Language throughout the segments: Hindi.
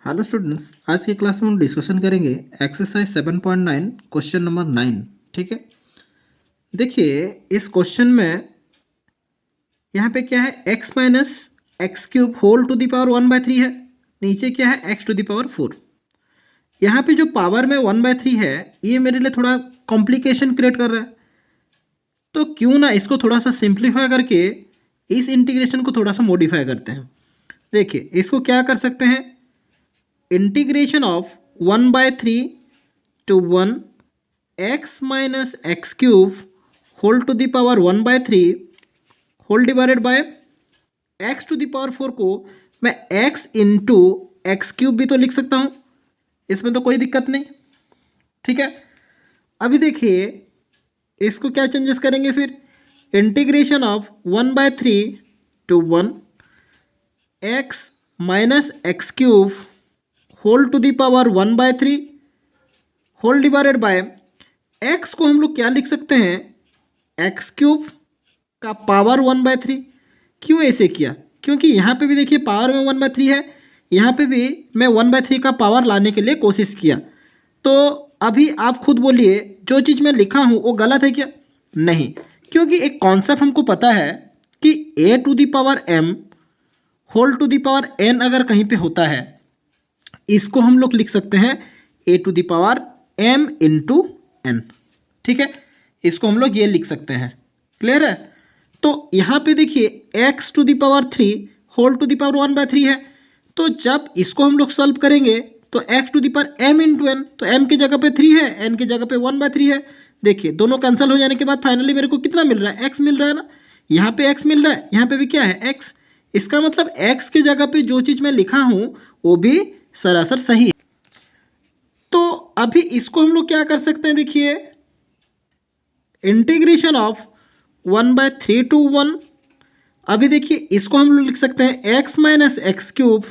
हेलो स्टूडेंट्स, आज की क्लास में हम डिस्कशन करेंगे एक्सरसाइज 7.9 क्वेश्चन नंबर 9। ठीक है, देखिए इस क्वेश्चन में यहाँ पे क्या है, x minus x cube whole to the power 1/3 है। नीचे क्या है, x टू द पावर 4। यहाँ पे जो पावर में 1/3 है, ये मेरे लिए थोड़ा कॉम्प्लिकेशन क्रिएट कर रहा है। तो क्यों ना इसको थोड़ा सा सिंप्लीफाई करके इस इंटीग्रेशन को थोड़ा सा मॉडिफाई करते हैं। देखिए इसको क्या कर सकते हैं, integration of 1/3 to 1 x minus x cube whole to the power 1/3 whole divided by x to the power 4 को मैं x इंटू एक्स क्यूब भी तो लिख सकता हूँ, इसमें तो कोई दिक्कत नहीं। ठीक है, अभी देखिए इसको क्या चेंजेस करेंगे, फिर integration of 1/3 to 1 x minus x cube whole to the power 1/3 whole divided by x को हम लोग क्या लिख सकते हैं, एक्स क्यूब का पावर 1/3। क्यों ऐसे किया, क्योंकि यहाँ पे भी देखिए पावर में 1/3 है, यहाँ पे भी मैं 1/3 का पावर लाने के लिए कोशिश किया। तो अभी आप खुद बोलिए, जो चीज़ मैं लिखा हूँ वो गलत है क्या? नहीं, क्योंकि एक कॉन्सेप्ट हमको पता है कि a to the power m whole to the power n अगर कहीं पे होता है, इसको हम लोग लिख सकते हैं a to the power m into n। ठीक है, इसको हम लोग ये लिख सकते हैं। क्लियर है? तो यहाँ पे देखिए x to the power 3 whole to the power 1/3 है। तो जब इसको हम लोग सॉल्व करेंगे तो x to the power m into n, तो m की जगह पे 3 है, n की जगह पे 1/3 है। देखिए दोनों कैंसिल हो जाने के बाद फाइनली मेरे को कितना मिल रहा है, x मिल रहा है ना। यहाँ पे x मिल रहा है, यहाँ पे भी क्या है, x। इसका मतलब x की जगह पे जो चीज़ मैं लिखा हूँ वो भी सरासर सही है। तो अभी इसको हम लोग क्या कर सकते हैं, देखिए इंटीग्रेशन ऑफ 1/3 to 1। अभी देखिए इसको हम लोग लिख सकते हैं x minus x cube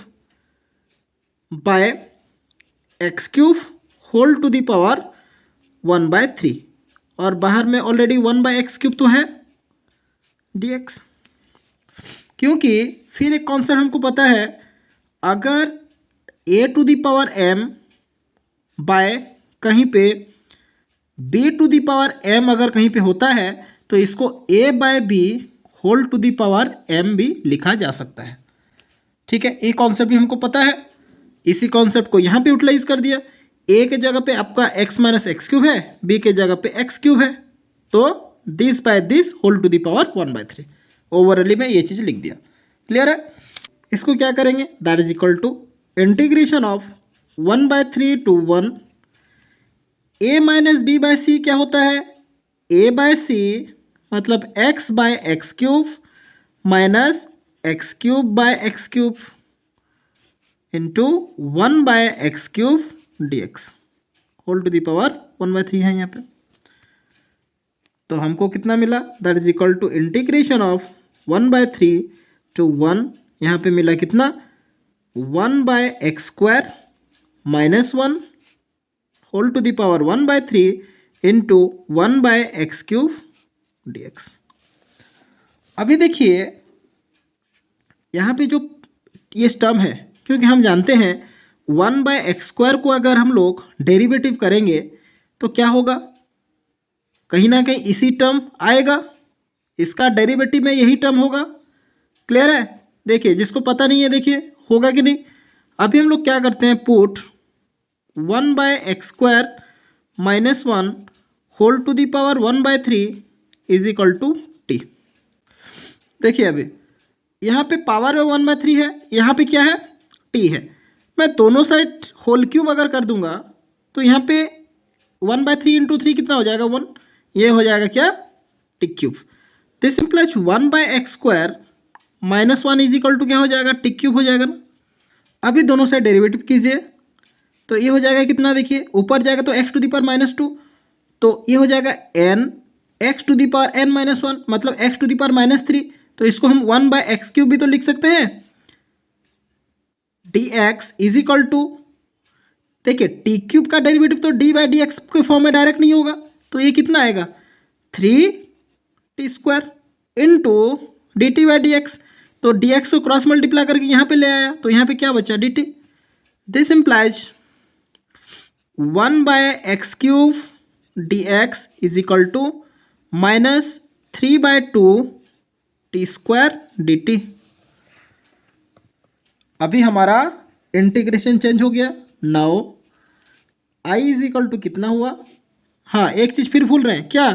by x cube whole to the power 1/3, और बाहर में ऑलरेडी 1/x क्यूब तो है dx। क्योंकि फिर एक कॉन्सेप्ट हमको पता है, अगर a to the power m by कहीं पे b to the power m अगर कहीं पे होता है, तो इसको a by B whole to the power m भी लिखा जा सकता है। ठीक है, ये कॉन्सेप्ट भी हमको पता है। इसी कॉन्सेप्ट को यहाँ पे यूटिलाइज कर दिया। a के जगह पे आपका x माइनस एक्स क्यूब है, b के जगह पे एक्स क्यूब है, तो this by this whole to the power 1/3। ओवरऑली में ये चीज़ लिख दिया। क्लियर है? इसको क्या करेंगे, that is equal to integration of 1/3 to 1 a minus b by c. क्या होता है, a बाय सी मतलब x by x cube minus x cube by x cube into 1/x cube dx whole to the power 1/3 है यहाँ पे। तो हमको कितना मिला, that is equal to integration of 1/3 to 1, यहाँ पे मिला कितना, 1/x² minus 1 whole to the power 1/3 into 1/x cube dx। अभी देखिए यहाँ पे जो ये टर्म है, क्योंकि हम जानते हैं 1/x² को अगर हम लोग डेरिवेटिव करेंगे तो क्या होगा, कहीं ना कहीं इसी टर्म आएगा, इसका डेरिवेटिव में यही टर्म होगा। क्लियर है? देखिए जिसको पता नहीं है, देखिए होगा कि नहीं। अभी हम लोग क्या करते हैं, put 1/x² minus 1 whole to the power 1/3 is equal to T. देखिए अभी यहाँ पे पावर में 1/3 है, यहाँ पे क्या है, टी है। मैं दोनों साइड होल क्यूब अगर कर दूंगा तो यहाँ पे 1/3 इंटू 3 कितना हो जाएगा, 1। ये हो जाएगा क्या, T cube. This implies 1/x² minus 1 is equal to क्या हो जाएगा, टी क्यूब हो जाएगा ना। अभी दोनों साइड डेरिवेटिव कीजिए तो ये हो जाएगा कितना, देखिए ऊपर जाएगा तो x टू द पावर -2, तो ये हो जाएगा n x to the power n-1 मतलब x टू द पावर -3। तो इसको हम 1/x³ भी तो लिख सकते हैं, dx इज इक्वल टू, देखिए टी क्यूब का डेरिवेटिव तो d/dx के फॉर्म में डायरेक्ट नहीं होगा, तो ये कितना आएगा, 3t² इंटू dt/dx। तो dx को क्रॉस मल्टीप्लाई करके यहाँ पे ले आया, तो यहाँ पे क्या बचा, dt। This implies 1/x³ dx is equal to -3/2 t² dt। अभी हमारा इंटीग्रेशन चेंज हो गया। Now I is equal to कितना हुआ। हाँ, एक चीज़ फिर भूल रहे हैं क्या,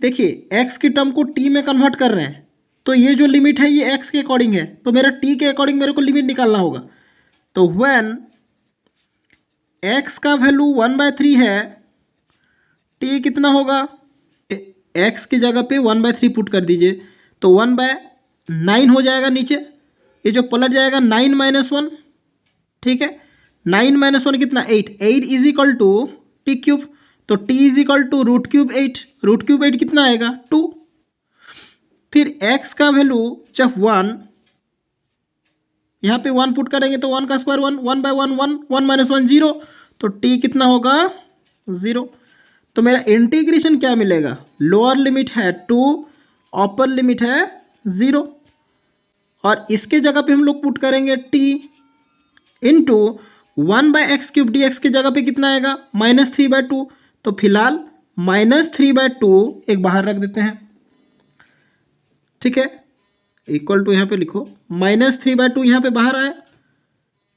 देखिए x की टर्म को t में कन्वर्ट कर रहे हैं, तो ये जो लिमिट है ये x के अकॉर्डिंग है, तो मेरा t के अकॉर्डिंग मेरे को लिमिट निकालना होगा। तो व्हेन x का वैल्यू 1/3 है, t कितना होगा, x की जगह पे 1/3 पुट कर दीजिए, तो 1/9 हो जाएगा नीचे, ये जो पलट जाएगा 9 - 1, ठीक है। 9 - 1 कितना, 8। 8 इज इक्वल टू t³, तो t इज इक्वल टू √3 8। √3 8 कितना आएगा, 2। फिर x का वैल्यू जब 1, यहाँ पे 1 पुट करेंगे तो 1 का स्क्वायर 1, 1/1 1, 1 - 1 0, तो t कितना होगा, 0। तो मेरा इंटीग्रेशन क्या मिलेगा, लोअर लिमिट है 2, अपर लिमिट है 0, और इसके जगह पे हम लोग पुट करेंगे t इंटू 1/x³ dx की जगह पे कितना आएगा, -3/2। तो फिलहाल -3/2 एक बाहर रख देते हैं, ठीक है। इक्वल टू यहाँ पे लिखो, -3/2 यहाँ पे बाहर आया,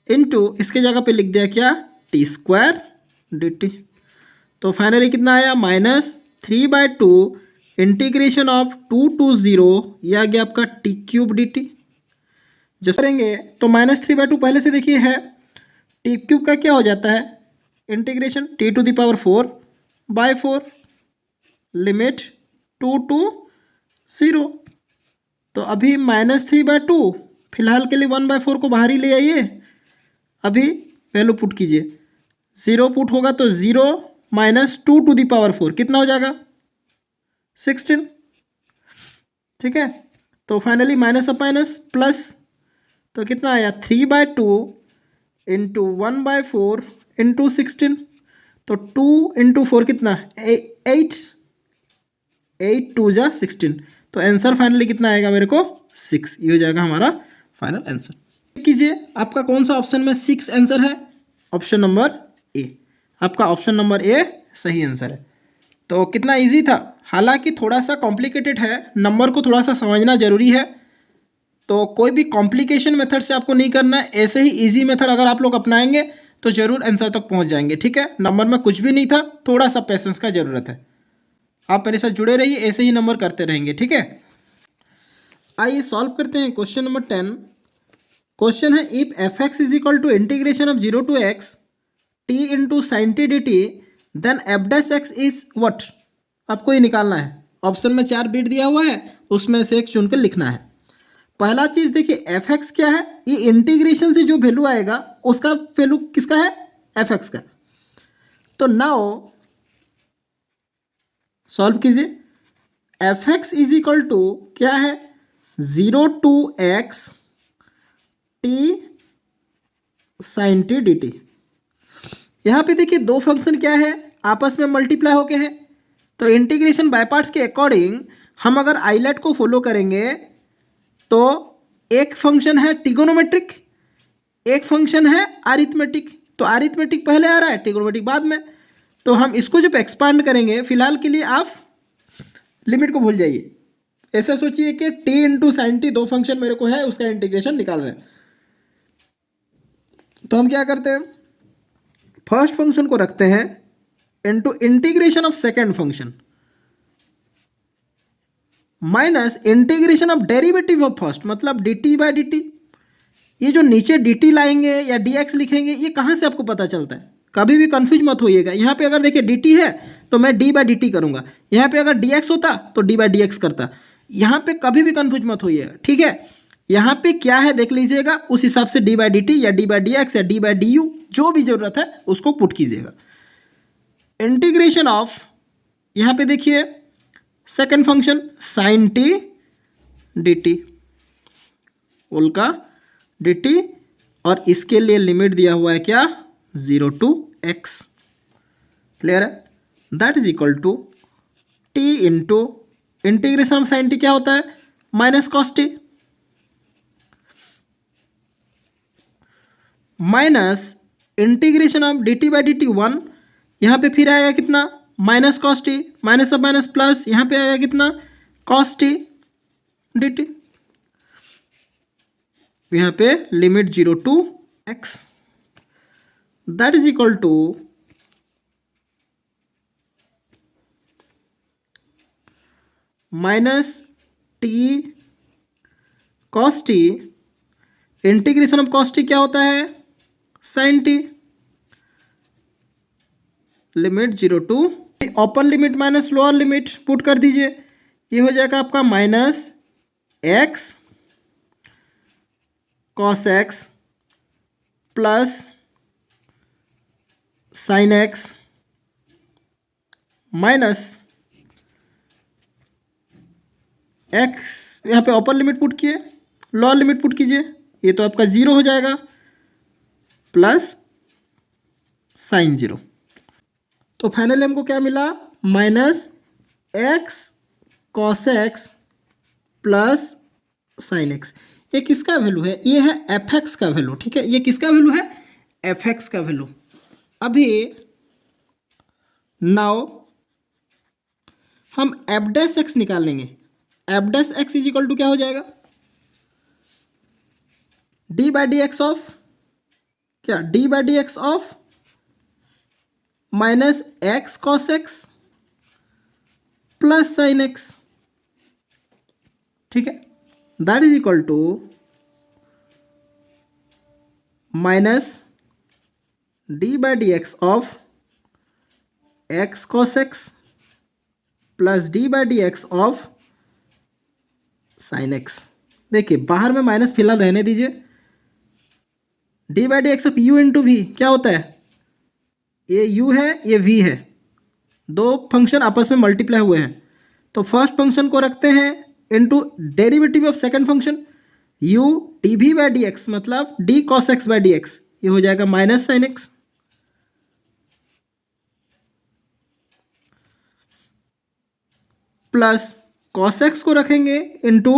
इंटू इसके जगह पे लिख दिया क्या, t² dt। तो फाइनली कितना आया, -3/2 इंटीग्रेशन ऑफ 2 to 0, यह आ गया आपका t³ dt। जब करेंगे तो -3/2 पहले से देखिए है, t³ का क्या हो जाता है, इंटीग्रेशन t⁴/4 लिमिट 2 to 0। तो अभी -3/2, फिलहाल के लिए 1/4 को बाहर ही ले आइए, अभी वैल्यू पुट कीजिए, 0 पुट होगा तो 0 - 2⁴ कितना हो जाएगा, 16, ठीक है। तो finally minus of minus plus, तो कितना आया, 3/2 इंटू 1/4 इंटू 16, तो 2 इंटू 4 कितना, 8, 8 2 जा 16, तो आंसर फाइनली कितना आएगा मेरे को, 6। ये हो जाएगा हमारा फाइनल आंसर। कीजिए आपका कौन सा ऑप्शन में 6 आंसर है, ऑप्शन नंबर ए। आपका ऑप्शन नंबर ए सही आंसर है। तो कितना इजी था, हालांकि थोड़ा सा कॉम्प्लिकेटेड है, नंबर को थोड़ा सा समझना जरूरी है। तो कोई भी कॉम्प्लिकेशन मेथड से आपको नहीं करना है, ऐसे ही इजी मेथड अगर आप लोग अपनाएंगे तो जरूर आंसर तक पहुंच जाएंगे, ठीक है। नंबर में कुछ भी नहीं था, थोड़ा सा पेशेंस का ज़रूरत है। आप मेरे साथ जुड़े रहिए, ऐसे ही नंबर करते रहेंगे, ठीक है। आइए सॉल्व करते हैं क्वेश्चन नंबर 10। क्वेश्चन है, if f(x) is equal to integration of 0 to x t into sine T D T, then f'(x) is what. आपको ये निकालना है। ऑप्शन में 4 बिट दिया हुआ है, उसमें से एक चुनकर लिखना है। पहला चीज़ देखिए, f(x) क्या है, ये इंटीग्रेशन से जो वैल्यू आएगा उसका वैल्यू किसका है, f(x) का। तो नाउ सॉल्व कीजिए, f(x) इज इक्वल टू क्या है, 0 to x t sine T D T. यहाँ पे देखिए दो फंक्शन क्या है, आपस में मल्टीप्लाई होके हैं, तो इंटीग्रेशन बाय पार्ट्स के अकॉर्डिंग हम अगर आइलेट को फॉलो करेंगे तो एक फंक्शन है ट्रिगोनोमेट्रिक, एक फंक्शन है अरिथमेटिक। तो अरिथमेटिक पहले आ रहा है, ट्रिगोनोमेट्रिक बाद में। तो हम इसको जब एक्सपांड करेंगे, फिलहाल के लिए आप लिमिट को भूल जाइए, ऐसा सोचिए कि t इंटू साइन टी दो फंक्शन मेरे को है, उसका इंटीग्रेशन निकाल रहे हैं। तो हम क्या करते हैं, फर्स्ट फंक्शन को रखते हैं into integration of second function minus integration of derivative of first, मतलब dt/dt। ये जो नीचे dt लाएंगे या dx लिखेंगे, ये कहाँ से आपको पता चलता है, कभी भी कंफ्यूज मत होइएगा। यहाँ पे अगर देखिए dt है तो मैं d/dt करूँगा, यहाँ पे अगर dx होता तो d/dx करता। यहाँ पे कभी भी कंफ्यूज मत होइएगा, ठीक है। यहाँ पे क्या है देख लीजिएगा, उस हिसाब से d/dt या d/dx या d/du जो भी ज़रूरत है उसको पुट कीजिएगा। इंटीग्रेशन ऑफ, यहाँ पे देखिए second function sine T D T उल्का डी टी, और इसके लिए लिमिट दिया हुआ है क्या, 0 to x। क्लियर है, that is equal to t into integration of sine T क्या होता है, minus cos T minus integration of D T by D T 1, यहाँ पे फिर आएगा कितना minus cos T, minus of minus plus, यहाँ पे आएगा कितना कॉस टी डी टी, यहाँ पे limit 0 to x that is equal to minus T cos T, integration of cos T क्या होता है sine T, limit 0 to open limit minus lower limit put कर दीजिए, ये हो जाएगा आपका minus x cos x plus sine x minus x, यहाँ पे ओपन लिमिट पुट किए, लोअर लिमिट पुट कीजिए, ये तो आपका 0 हो जाएगा प्लस साइन 0। तो फाइनली हमको क्या मिला minus x cos x plus sine x. ये किसका वैल्यू है, ये है एफ एक्स का वैल्यू, ठीक है, ये किसका वैल्यू है एफ एक्स का वैल्यू। अभी नाउ हम एफ डैश एक्स निकाल लेंगे, f dash x is equal to क्या हो जाएगा d by D x of क्या d by D x of minus x cos x plus sine x, ठीक है, that is equal to minus d by D x of x cos x plus d by D x of sine x. देखिए बाहर में माइनस फिलहाल रहने दीजिए, D by D x of U into V क्या होता है, ये u है ये v है, दो फंक्शन आपस में मल्टीप्लाई हुए हैं, तो फर्स्ट फंक्शन को रखते हैं into derivative of second function u D V by D X मतलब d cos x by D X, ये हो जाएगा minus sine x plus cos x को रखेंगे into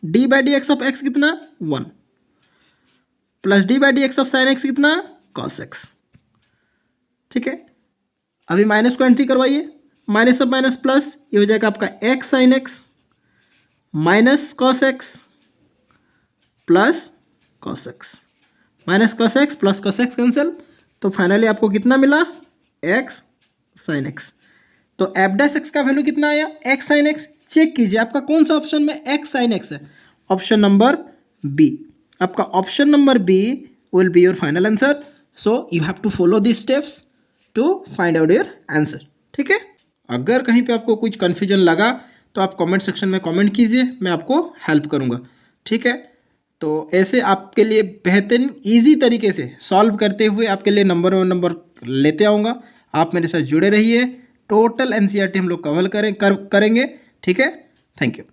d by D x of x कितना 1 plus d by D x of sine x कितना cos x, ठीक है। अभी माइनस को एंट्री करवाइए, माइनस ऑफ माइनस प्लस, ये हो जाएगा आपका x sine x minus cos x plus cos x, minus cos x plus cos x cancel, तो फाइनली आपको कितना मिला एक्स साइन एक्स। तो एफ डैश एक्स का वैल्यू कितना आया एक्स साइन एक्स। चेक कीजिए आपका कौन सा ऑप्शन में एक्स साइन एक्स है, ऑप्शन नंबर बी, आपका option number B will be your final answer. So you have to follow this steps to find out your answer, ठीक है। अगर कहीं पे आपको कुछ कन्फ्यूजन लगा तो आप कमेंट सेक्शन में कमेंट कीजिए, मैं आपको हेल्प करूँगा, ठीक है। तो ऐसे आपके लिए बेहतरीन ईजी तरीके से सॉल्व करते हुए आपके लिए नंबर लेते आऊँगा। आप मेरे साथ जुड़े रहिए, टोटल एनसीईआरटी हम लोग कवर करेंगे, ठीक है। Thank you.